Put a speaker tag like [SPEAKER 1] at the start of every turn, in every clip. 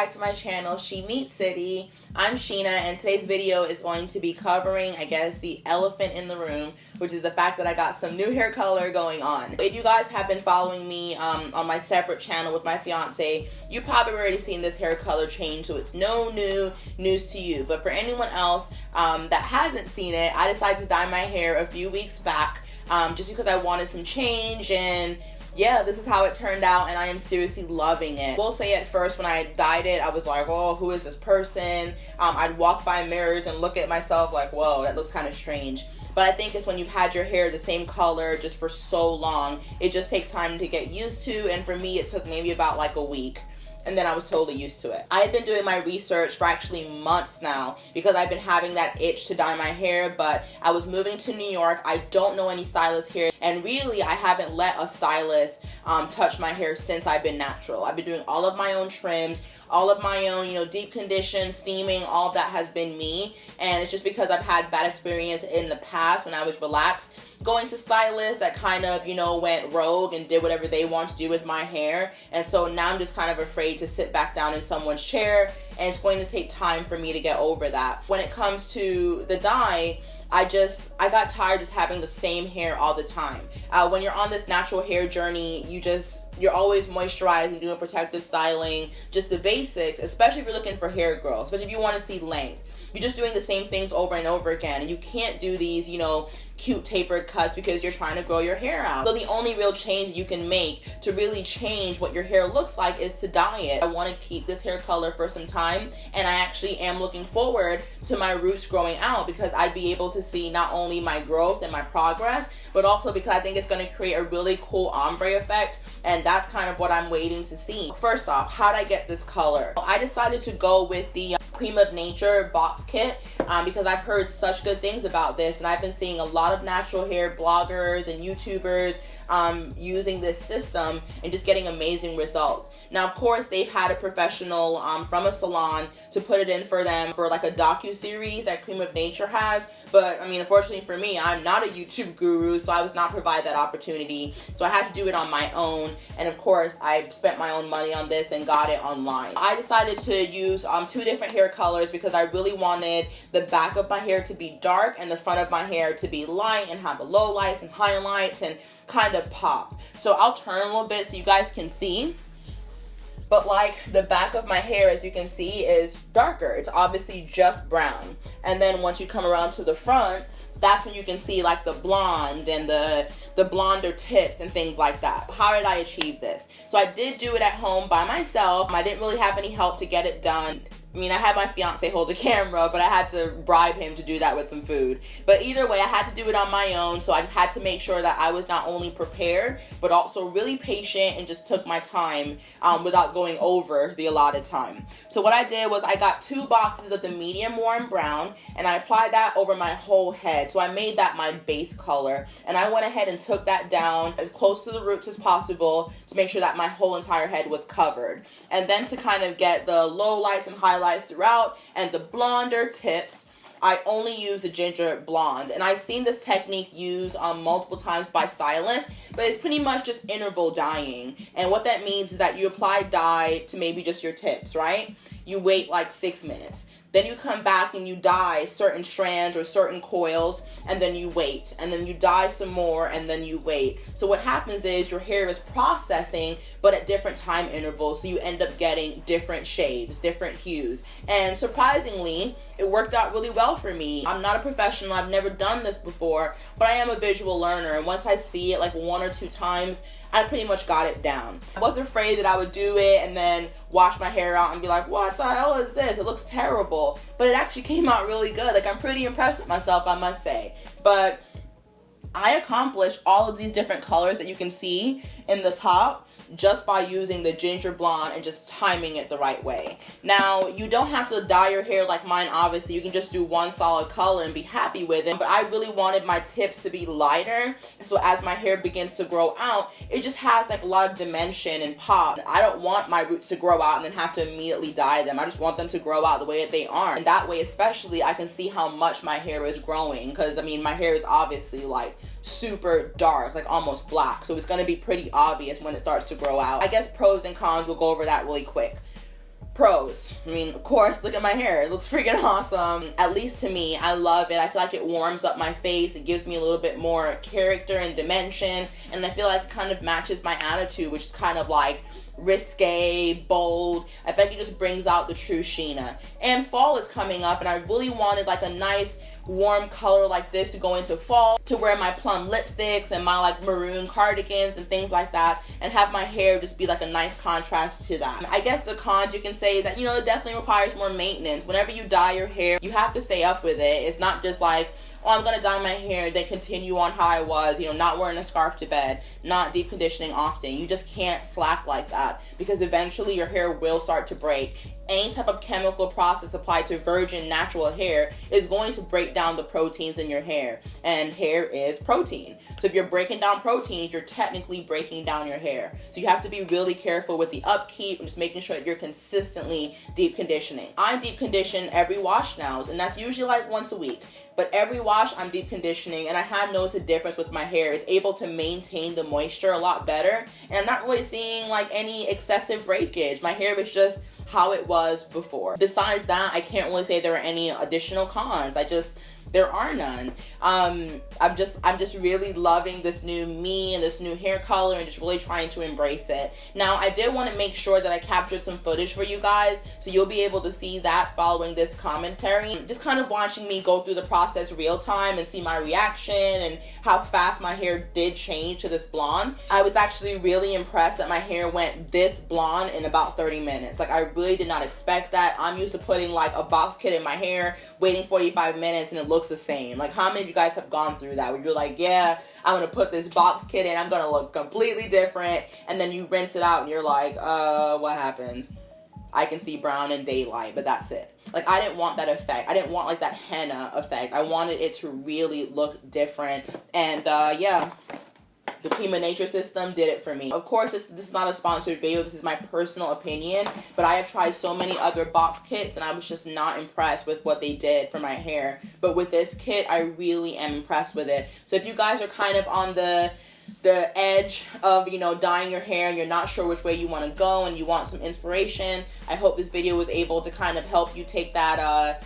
[SPEAKER 1] back to my channel, SheMeetsCity. I'm Sheena, and today's video is going to be covering, I guess, the elephant in the room, which is the fact that I got some new hair color going on. If you guys have been following me on my separate channel with my fiance, you probably already seen this hair color change, so it's no new news to you. But for anyone else that hasn't seen it, I decided to dye my hair a few weeks back just because I wanted some change, and yeah, this is how it turned out, and I am seriously loving it. I will say at first when I dyed it, I was like, oh, who is this person? I'd walk by mirrors and look at myself like, whoa, that looks kind of strange. But I think it's when you've had your hair the same color just for so long, it just takes time to get used to, and for me, it took maybe about like a week. And then I was totally used to it. I had been doing my research for actually months now because I've been having that itch to dye my hair, but I was moving to New York. I don't know any stylists here, and really I haven't let a stylist touch my hair since I've been natural. I've been doing all of my own trims, all of my own, deep condition, steaming, all of that has been me. And it's just because I've had bad experience in the past when I was relaxed, going to stylists that kind of, went rogue and did whatever they want to do with my hair. And so now I'm just kind of afraid to sit back down in someone's chair, and it's going to take time for me to get over that. When it comes to the dye, I got tired just having the same hair all the time. When you're on this natural hair journey, you're always moisturizing, doing protective styling, just the basics, especially if you're looking for hair growth, especially if you want to see length. You're just doing the same things over and over again, and you can't do these, cute tapered cuts because you're trying to grow your hair out. So the only real change you can make to really change what your hair looks like is to dye it. I want to keep this hair color for some time, and I actually am looking forward to my roots growing out because I'd be able to see not only my growth and my progress, but also because I think it's going to create a really cool ombre effect, and that's kind of what I'm waiting to see. First off, how'd I get this color? I decided to go with the Creme of Nature box kit because I've heard such good things about this, and I've been seeing a lot of natural hair bloggers and YouTubers using this system and just getting amazing results. Now, of course, they've had a professional from a salon to put it in for them for like a docu-series that Creme of Nature has, but I mean, unfortunately for me, I'm not a YouTube guru, so I was not provided that opportunity, so I had to do it on my own. And of course, I spent my own money on this and got it online. I decided to use two different hair colors because I really wanted the back of my hair to be dark and the front of my hair to be light and have the low lights and highlights and kind of pop. So I'll turn a little bit so you guys can see. But like the back of my hair, as you can see, is darker. It's obviously just brown. And then once you come around to the front, that's when you can see like the blonde and the blonder tips and things like that. How did I achieve this? So I did do it at home by myself. I didn't really have any help to get it done. I mean, I had my fiance hold the camera, but I had to bribe him to do that with some food. But either way, I had to do it on my own, so I just had to make sure that I was not only prepared, but also really patient and just took my time without going over the allotted time. So what I did was I got 2 boxes of the medium warm brown, and I applied that over my whole head. So I made that my base color, and I went ahead and took that down as close to the roots as possible to make sure that my whole entire head was covered. And then to kind of get the low lights and highlights throughout and the blonder tips, I only use a ginger blonde, and I've seen this technique used multiple times by stylists, but it's pretty much just interval dyeing. And what that means is that you apply dye to maybe just your tips, right? You wait like 6 minutes. Then you come back and you dye certain strands or certain coils, and then you wait, and then you dye some more, and then you wait. So what happens is your hair is processing, but at different time intervals, so you end up getting different shades, different hues. And surprisingly, it worked out really well for me. I'm not a professional, I've never done this before, but I am a visual learner, and once I see it like 1 or 2 times, I pretty much got it down. I was afraid that I would do it and then wash my hair out and be like, what the hell is this? It looks terrible. But it actually came out really good. Like, I'm pretty impressed with myself, I must say. But I accomplished all of these different colors that you can see in the top just by using the ginger blonde and just timing it the right way. Now, you don't have to dye your hair like mine, obviously. You can just do one solid color and be happy with it. But I really wanted my tips to be lighter, so as my hair begins to grow out, it just has like a lot of dimension and pop. I don't want my roots to grow out and then have to immediately dye them. I just want them to grow out the way that they are. And that way, especially, I can see how much my hair is growing, because I mean, my hair is obviously like super dark, like almost black, so it's going to be pretty obvious when it starts to grow out. I guess pros and cons, we'll go over that really quick. Pros. I mean, of course, look at my hair. It looks freaking awesome. At least to me, I love it. I feel like it warms up my face. It gives me a little bit more character and dimension. And I feel like it kind of matches my attitude, which is kind of like risque, bold. I feel like it just brings out the true Sheena. And fall is coming up, and I really wanted like a nice warm color like this to go into fall, to wear my plum lipsticks and my like maroon cardigans and things like that, and have my hair just be like a nice contrast to that. I guess the cons you can say is that, you know, it definitely requires more maintenance. Whenever you dye your hair, you have to stay up with it. It's not just like, oh, I'm gonna dye my hair, then continue on how I was, you know, not wearing a scarf to bed, not deep conditioning often. You just can't slack like that, because eventually your hair will start to break. Any type of chemical process applied to virgin natural hair is going to break down the proteins in your hair, and hair is protein. So if you're breaking down proteins, you're technically breaking down your hair. So you have to be really careful with the upkeep and just making sure that you're consistently deep conditioning. I deep condition every wash now, and that's usually like once a week. But every wash I'm deep conditioning, and I have noticed a difference with my hair. It's able to maintain the moisture a lot better, and I'm not really seeing like any excessive breakage. My hair is just how it was before. Besides that, I can't really say there are any additional cons. There are none. I'm just really loving this new me and this new hair color, and just really trying to embrace it. Now, I did want to make sure that I captured some footage for you guys, so you'll be able to see that following this commentary. Just kind of watching me go through the process real time and see my reaction and how fast my hair did change to this blonde. I was actually really impressed that my hair went this blonde in about 30 minutes. Like, I really did not expect that. I'm used to putting like a box kit in my hair, waiting 45 minutes, and it looks the same. Like, how many of you guys have gone through that where you're like, yeah, I'm gonna put this box kit in, I'm gonna look completely different, and then you rinse it out and you're like, what happened? I can see brown in daylight, but that's it. Like, I didn't want that effect. I didn't want like that henna effect. I wanted it to really look different. And yeah, the Creme of Nature system did it for me. Of course, this is not a sponsored video. This is my personal opinion. But I have tried so many other box kits, and I was just not impressed with what they did for my hair. But with this kit, I really am impressed with it. So if you guys are kind of on the edge of, you know, dyeing your hair and you're not sure which way you want to go and you want some inspiration, I hope this video was able to kind of help you take that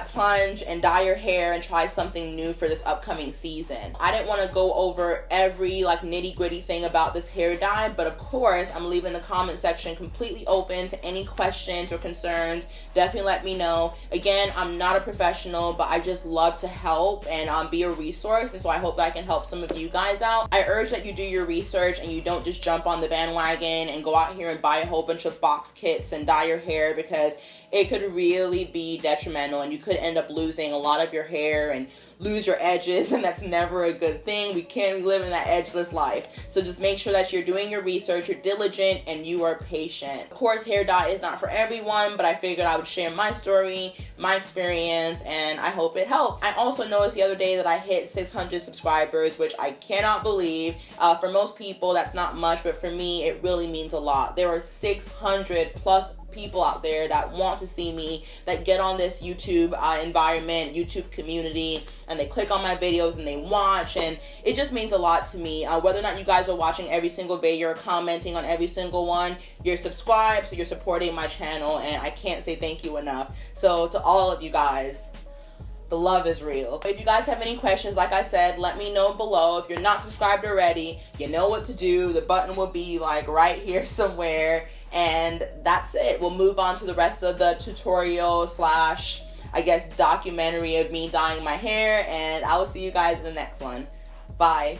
[SPEAKER 1] plunge and dye your hair and try something new for this upcoming season. I didn't want to go over every like nitty gritty thing about this hair dye, but of course I'm leaving the comment section completely open to any questions or concerns. Definitely let me know. Again, I'm not a professional, but I just love to help and be a resource, and so I hope that I can help some of you guys out. I urge that you do your research and you don't just jump on the bandwagon and go out here and buy a whole bunch of box kits and dye your hair, because it could really be detrimental, and you could end up losing a lot of your hair and lose your edges, and that's never a good thing. We can't be living that edgeless life. So just make sure that you're doing your research, you're diligent, and you are patient. Of course, hair dye is not for everyone, but I figured I would share my story, my experience, and I hope it helped. I also noticed the other day that I hit 600 subscribers, which I cannot believe. For most people, that's not much, but for me, it really means a lot. There are 600 plus people out there that want to see me, that get on this YouTube environment, YouTube community, and they click on my videos and they watch, and it just means a lot to me. Whether or not you guys are watching every single video or commenting on every single one, you're subscribed, so you're supporting my channel, and I can't say thank you enough. So to all of you guys, the love is real. If you guys have any questions, like I said, let me know below. If you're not subscribed already, you know what to do. The button will be like right here somewhere. And that's it. We'll move on to the rest of the tutorial slash, I guess, documentary of me dyeing my hair, and I will see you guys in the next one. Bye.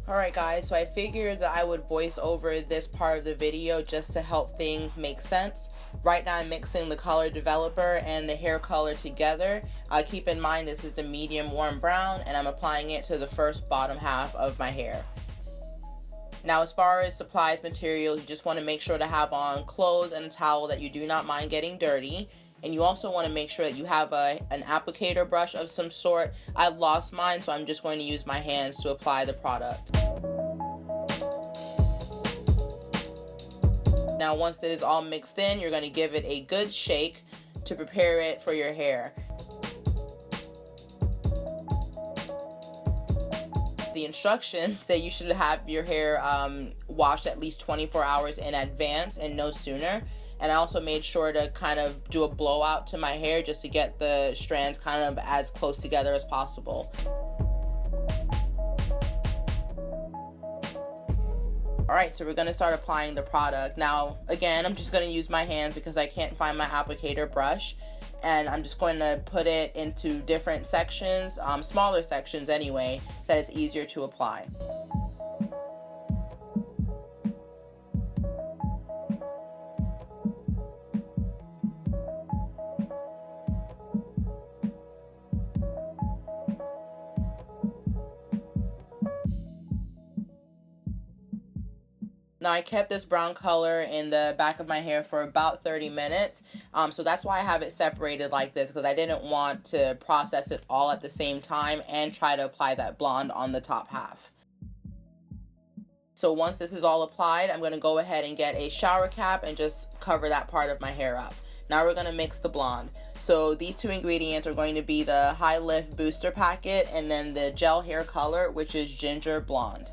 [SPEAKER 1] Alright guys, so I figured that I would voice over this part of the video just to help things make sense. Right now I'm mixing the color developer and the hair color together. Keep in mind this is the medium warm brown, and I'm applying it to the first bottom half of my hair. Now, as far as supplies, materials, you just want to make sure to have on clothes and a towel that you do not mind getting dirty. And you also want to make sure that you have an applicator brush of some sort. I've lost mine, so I'm just going to use my hands to apply the product. Now, once it is all mixed in, you're going to give it a good shake to prepare it for your hair. The instructions say you should have your hair washed at least 24 hours in advance and no sooner. And I also made sure to kind of do a blowout to my hair just to get the strands kind of as close together as possible. Alright, so we're going to start applying the product. Now, again, I'm just going to use my hands because I can't find my applicator brush. And I'm just going to put it into different sections, smaller sections anyway, so that it's easier to apply. Now I kept this brown color in the back of my hair for about 30 minutes. So that's why I have it separated like this, because I didn't want to process it all at the same time and try to apply that blonde on the top half. So once this is all applied, I'm going to go ahead and get a shower cap and just cover that part of my hair up. Now we're going to mix the blonde. So these two ingredients are going to be the High Lift Booster Packet and then the gel hair color, which is Ginger Blonde.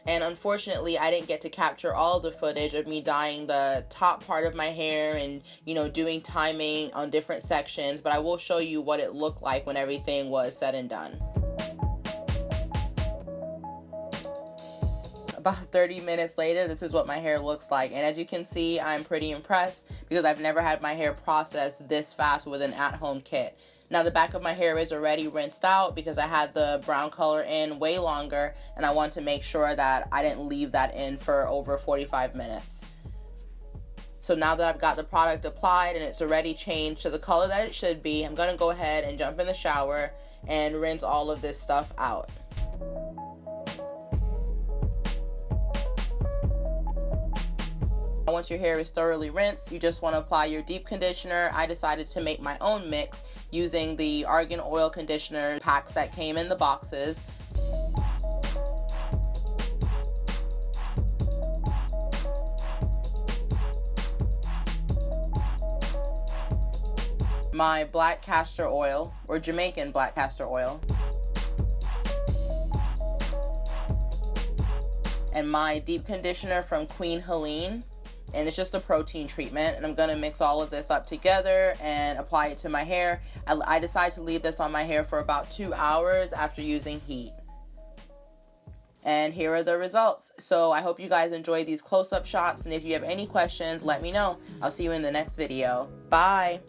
[SPEAKER 1] And unfortunately, I didn't get to capture all of the footage of me dyeing the top part of my hair and, you know, doing timing on different sections, but I will show you what it looked like when everything was said and done. About 30 minutes later, this is what my hair looks like. And as you can see, I'm pretty impressed because I've never had my hair processed this fast with an at-home kit. Now the back of my hair is already rinsed out because I had the brown color in way longer and I want to make sure that I didn't leave that in for over 45 minutes. So now that I've got the product applied and it's already changed to the color that it should be, I'm going to go ahead and jump in the shower and rinse all of this stuff out. Once your hair is thoroughly rinsed, you just want to apply your deep conditioner. I decided to make my own mix using the Argan Oil conditioner packs that came in the boxes. My black castor oil, or Jamaican black castor oil. And my deep conditioner from Queen Helene. And it's just a protein treatment, and I'm going to mix all of this up together and apply it to my hair. I decided to leave this on my hair for about 2 hours after using heat. And here are the results. So I hope you guys enjoyed these close-up shots, and if you have any questions, let me know. I'll see you in the next video. Bye!